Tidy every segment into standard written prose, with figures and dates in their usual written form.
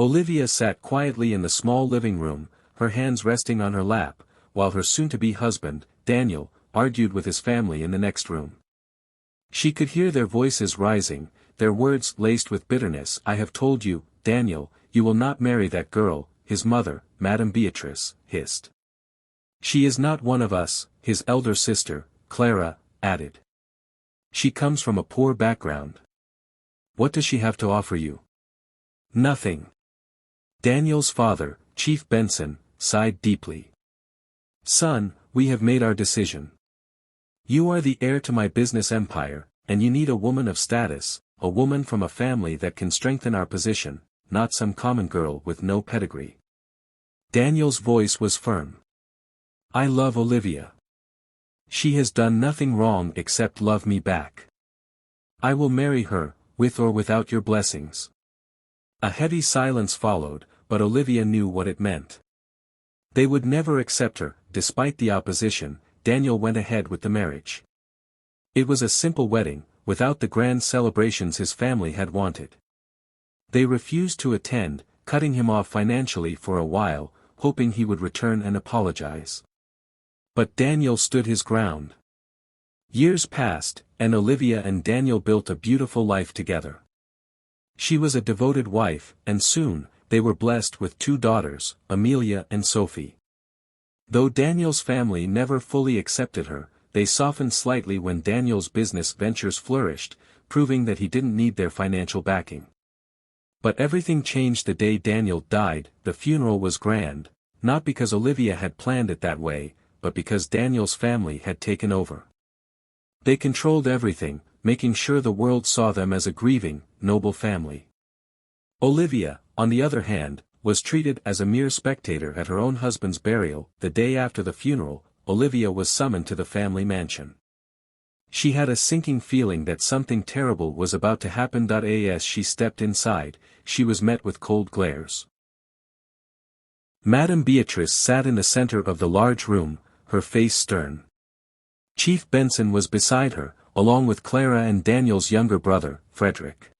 Olivia sat quietly in the small living room, her hands resting on her lap, while her soon-to-be husband, Daniel, argued with his family in the next room. She could hear their voices rising, their words laced with bitterness. "I have told you, Daniel, you will not marry that girl," his mother, Madame Beatrice, hissed. "She is not one of us," his elder sister, Clara, added. "She comes from a poor background. What does she have to offer you?" "Nothing." Daniel's father, Chief Benson, sighed deeply. "Son, we have made our decision. You are the heir to my business empire, and you need a woman of status, a woman from a family that can strengthen our position, not some common girl with no pedigree." Daniel's voice was firm. "I love Olivia. She has done nothing wrong except love me back. I will marry her, with or without your blessings." A heavy silence followed, but Olivia knew what it meant. They would never accept her. Despite the opposition, Daniel went ahead with the marriage. It was a simple wedding, without the grand celebrations his family had wanted. They refused to attend, cutting him off financially for a while, hoping he would return and apologize. But Daniel stood his ground. Years passed, and Olivia and Daniel built a beautiful life together. She was a devoted wife, and soon, they were blessed with 2 daughters, Amelia and Sophie. Though Daniel's family never fully accepted her, they softened slightly when Daniel's business ventures flourished, proving that he didn't need their financial backing. But everything changed the day Daniel died. The funeral was grand, not because Olivia had planned it that way, but because Daniel's family had taken over. They controlled everything, making sure the world saw them as a grieving, noble family. Olivia, on the other hand, was treated as a mere spectator at her own husband's burial. The day after the funeral, Olivia was summoned to the family mansion. She had a sinking feeling that something terrible was about to happen. As she stepped inside, she was met with cold glares. Madame Beatrice sat in the center of the large room, her face stern. Chief Benson was beside her, along with Clara and Daniel's younger brother, Frederick.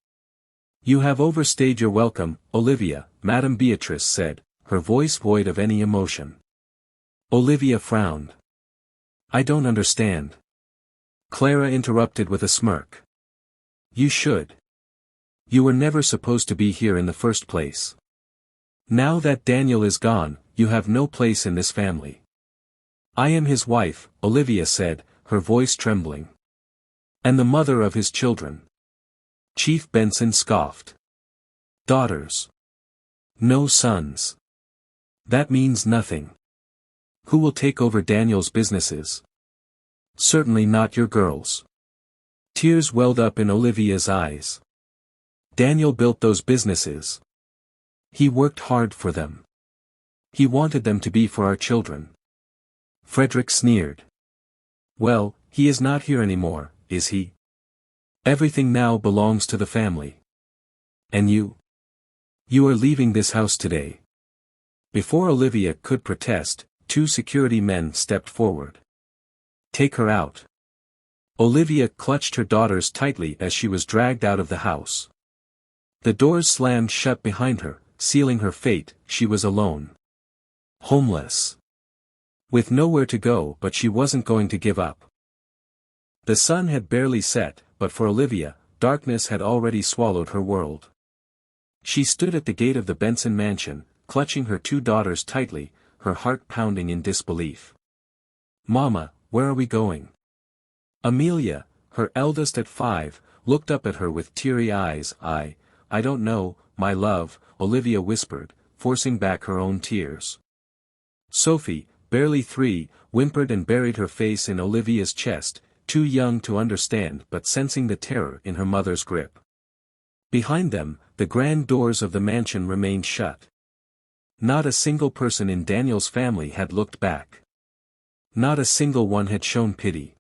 "You have overstayed your welcome, Olivia," Madame Beatrice said, her voice void of any emotion. Olivia frowned. "I don't understand." Clara interrupted with a smirk. "You should. You were never supposed to be here in the first place. Now that Daniel is gone, you have no place in this family." "I am his wife," Olivia said, her voice trembling. "And the mother of his children." Chief Benson scoffed. "Daughters. No sons. That means nothing. Who will take over Daniel's businesses? Certainly not your girls." Tears welled up in Olivia's eyes. "Daniel built those businesses. He worked hard for them. He wanted them to be for our children." Frederick sneered. "Well, he is not here anymore, is he? Everything now belongs to the family. And you? You are leaving this house today." Before Olivia could protest, 2 security men stepped forward. "Take her out." Olivia clutched her daughters tightly as she was dragged out of the house. The doors slammed shut behind her, sealing her fate. She was alone. Homeless. With nowhere to go, but she wasn't going to give up. The sun had barely set, but for Olivia, darkness had already swallowed her world. She stood at the gate of the Benson mansion, clutching her 2 daughters tightly, her heart pounding in disbelief. "Mama, where are we going?" Amelia, her eldest at 5, looked up at her with teary eyes. I don't know, my love," Olivia whispered, forcing back her own tears. Sophie, barely 3, whimpered and buried her face in Olivia's chest, too young to understand but sensing the terror in her mother's grip. Behind them, the grand doors of the mansion remained shut. Not a single person in Daniel's family had looked back. Not a single one had shown pity.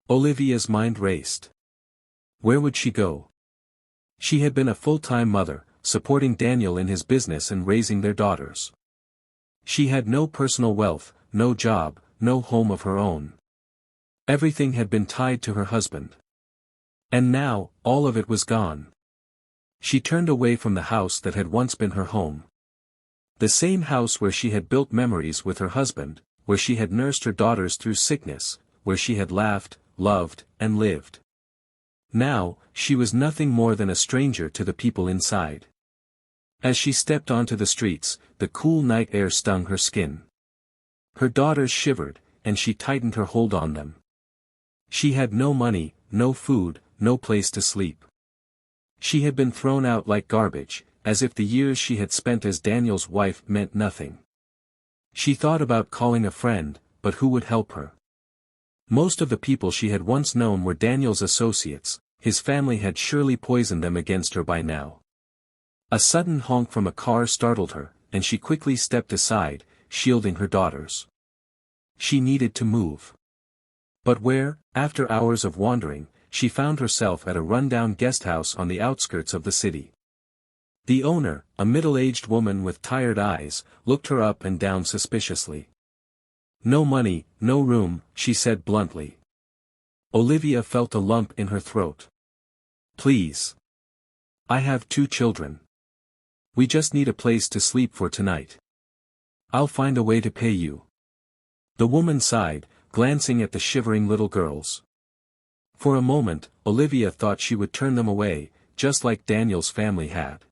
Olivia's mind raced. Where would she go? She had been a full-time mother, supporting Daniel in his business and raising their daughters. She had no personal wealth, no job, no home of her own. Everything had been tied to her husband. And now, all of it was gone. She turned away from the house that had once been her home. The same house where she had built memories with her husband, where she had nursed her daughters through sickness, where she had laughed, loved, and lived. Now, she was nothing more than a stranger to the people inside. As she stepped onto the streets, the cool night air stung her skin. Her daughters shivered, and she tightened her hold on them. She had no money, no food, no place to sleep. She had been thrown out like garbage, as if the years she had spent as Daniel's wife meant nothing. She thought about calling a friend, but who would help her? Most of the people she had once known were Daniel's associates. His family had surely poisoned them against her by now. A sudden honk from a car startled her, and she quickly stepped aside, shielding her daughters. She needed to move. But where, after hours of wandering, she found herself at a rundown guesthouse on the outskirts of the city. The owner, a middle-aged woman with tired eyes, looked her up and down suspiciously. "No money, no room," she said bluntly. Olivia felt a lump in her throat. "Please. I have 2 children. We just need a place to sleep for tonight. I'll find a way to pay you." The woman sighed, glancing at the shivering little girls. For a moment, Olivia thought she would turn them away, just like Daniel's family had.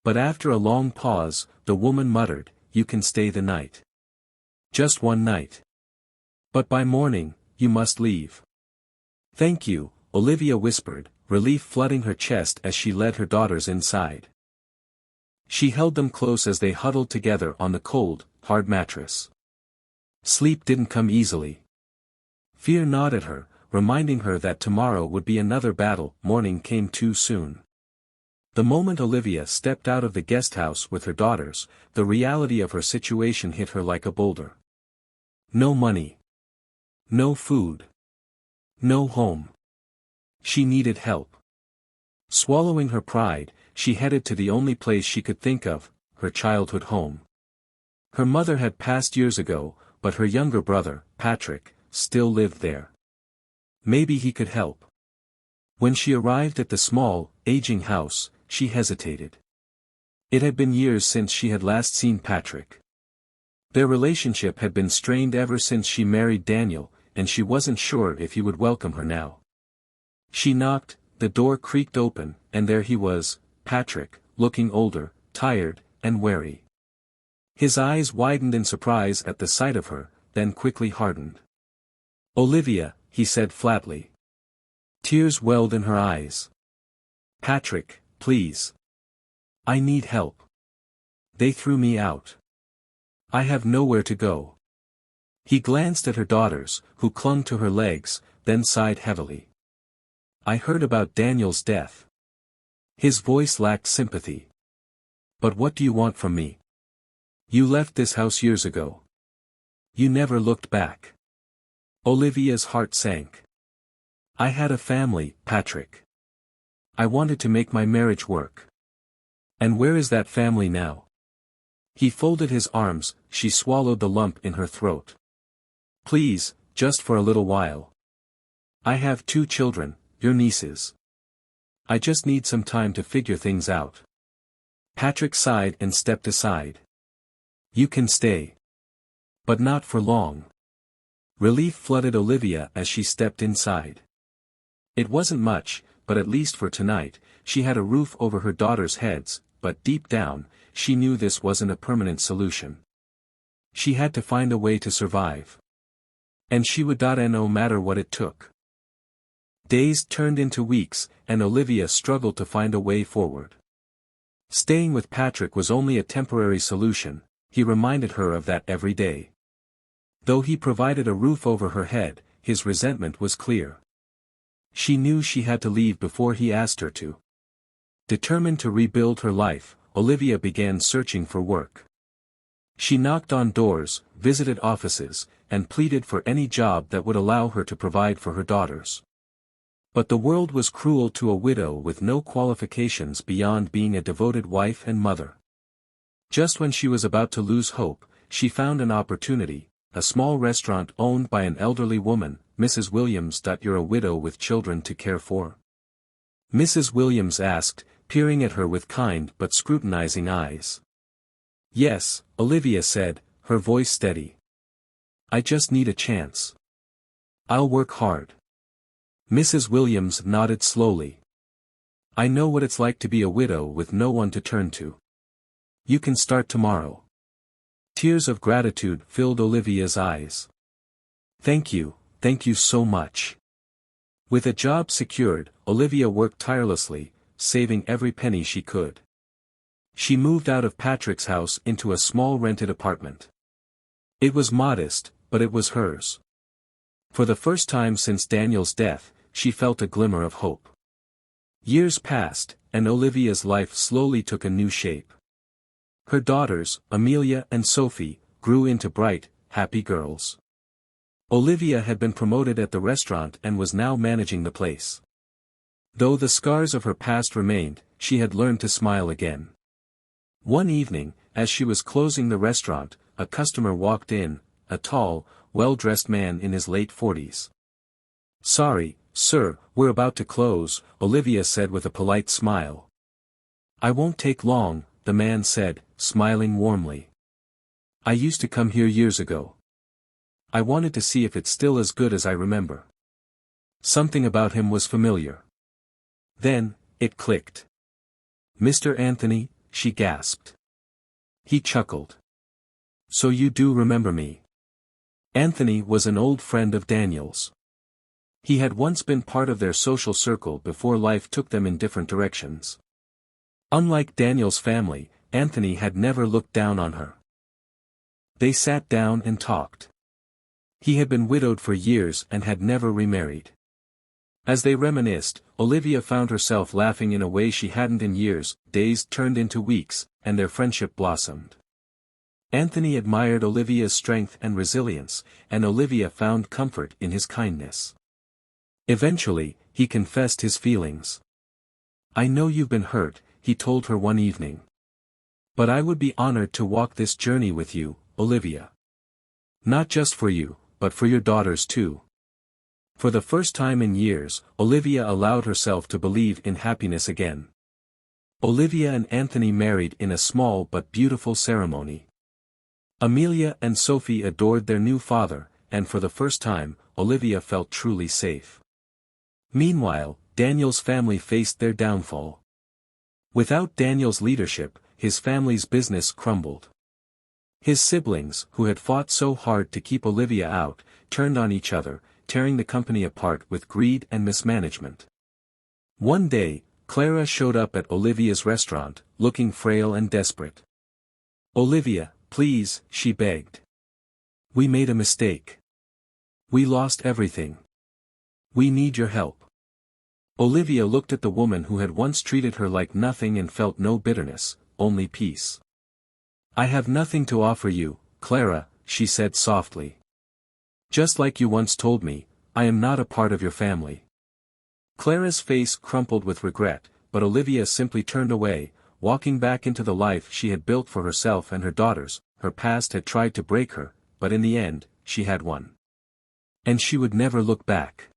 But after a long pause, the woman muttered, "You can stay the night. Just one night. But by morning, you must leave." "Thank you," Olivia whispered, relief flooding her chest as she led her daughters inside. She held them close as they huddled together on the cold, hard mattress. Sleep didn't come easily. Fear gnawed at her, reminding her that tomorrow would be another battle. Morning came too soon. The moment Olivia stepped out of the guest house with her daughters, the reality of her situation hit her like a boulder. No money. No food. No home. She needed help. Swallowing her pride, she headed to the only place she could think of, her childhood home. Her mother had passed years ago, but her younger brother, Patrick, still lived there. Maybe he could help. When she arrived at the small, aging house, she hesitated. It had been years since she had last seen Patrick. Their relationship had been strained ever since she married Daniel, and she wasn't sure if he would welcome her now. She knocked, the door creaked open, and there he was, Patrick, looking older, tired, and wary. His eyes widened in surprise at the sight of her, then quickly hardened. "Olivia," he said flatly. Tears welled in her eyes. "Patrick, please. I need help. They threw me out. I have nowhere to go." He glanced at her daughters, who clung to her legs, then sighed heavily. "I heard about Daniel's death." His voice lacked sympathy. "But what do you want from me? You left this house years ago. You never looked back." Olivia's heart sank. "I had a family, Patrick. I wanted to make my marriage work. And where is that family now?" He folded his arms, she swallowed the lump in her throat. "Please, just for a little while. I have 2 children, your nieces. I just need some time to figure things out." Patrick sighed and stepped aside. "You can stay. But not for long." Relief flooded Olivia as she stepped inside. It wasn't much, but at least for tonight, she had a roof over her daughters' heads, but deep down, she knew this wasn't a permanent solution. She had to find a way to survive. And she would no matter what it took. Days turned into weeks, and Olivia struggled to find a way forward. Staying with Patrick was only a temporary solution, he reminded her of that every day. Though he provided a roof over her head, his resentment was clear. She knew she had to leave before he asked her to. Determined to rebuild her life, Olivia began searching for work. She knocked on doors, visited offices, and pleaded for any job that would allow her to provide for her daughters. But the world was cruel to a widow with no qualifications beyond being a devoted wife and mother. Just when she was about to lose hope, she found an opportunity, a small restaurant owned by an elderly woman, Mrs. Williams. "You're a widow with children to care for?" Mrs. Williams asked, peering at her with kind but scrutinizing eyes. "Yes," Olivia said, her voice steady. "I just need a chance. I'll work hard." Mrs. Williams nodded slowly. "I know what it's like to be a widow with no one to turn to. You can start tomorrow." Tears of gratitude filled Olivia's eyes. Thank you so much." With a job secured, Olivia worked tirelessly, saving every penny she could. She moved out of Patrick's house into a small rented apartment. It was modest, but it was hers. For the first time since Daniel's death, she felt a glimmer of hope. Years passed, and Olivia's life slowly took a new shape. Her daughters, Amelia and Sophie, grew into bright, happy girls. Olivia had been promoted at the restaurant and was now managing the place. Though the scars of her past remained, she had learned to smile again. One evening, as she was closing the restaurant, a customer walked in, a tall, well-dressed man in his late 40s. "Sorry, sir, we're about to close," Olivia said with a polite smile. "I won't take long," the man said, smiling warmly. "I used to come here years ago. I wanted to see if it's still as good as I remember." Something about him was familiar. Then, it clicked. "Mr. Anthony," she gasped. He chuckled. "So you do remember me." Anthony was an old friend of Daniel's. He had once been part of their social circle before life took them in different directions. Unlike Daniel's family, Anthony had never looked down on her. They sat down and talked. He had been widowed for years and had never remarried. As they reminisced, Olivia found herself laughing in a way she hadn't in years. Days turned into weeks, and their friendship blossomed. Anthony admired Olivia's strength and resilience, and Olivia found comfort in his kindness. Eventually, he confessed his feelings. "I know you've been hurt," he told her one evening. "But I would be honored to walk this journey with you, Olivia. Not just for you, but for your daughters too." For the first time in years, Olivia allowed herself to believe in happiness again. Olivia and Anthony married in a small but beautiful ceremony. Amelia and Sophie adored their new father, and for the first time, Olivia felt truly safe. Meanwhile, Daniel's family faced their downfall. Without Daniel's leadership, his family's business crumbled. His siblings, who had fought so hard to keep Olivia out, turned on each other, tearing the company apart with greed and mismanagement. One day, Clara showed up at Olivia's restaurant, looking frail and desperate. "Olivia, please," she begged. "We made a mistake. We lost everything. We need your help." Olivia looked at the woman who had once treated her like nothing and felt no bitterness, only peace. "I have nothing to offer you, Clara," she said softly. "Just like you once told me, I am not a part of your family." Clara's face crumpled with regret, but Olivia simply turned away, walking back into the life she had built for herself and her daughters. Her past had tried to break her, but in the end, she had won. And she would never look back.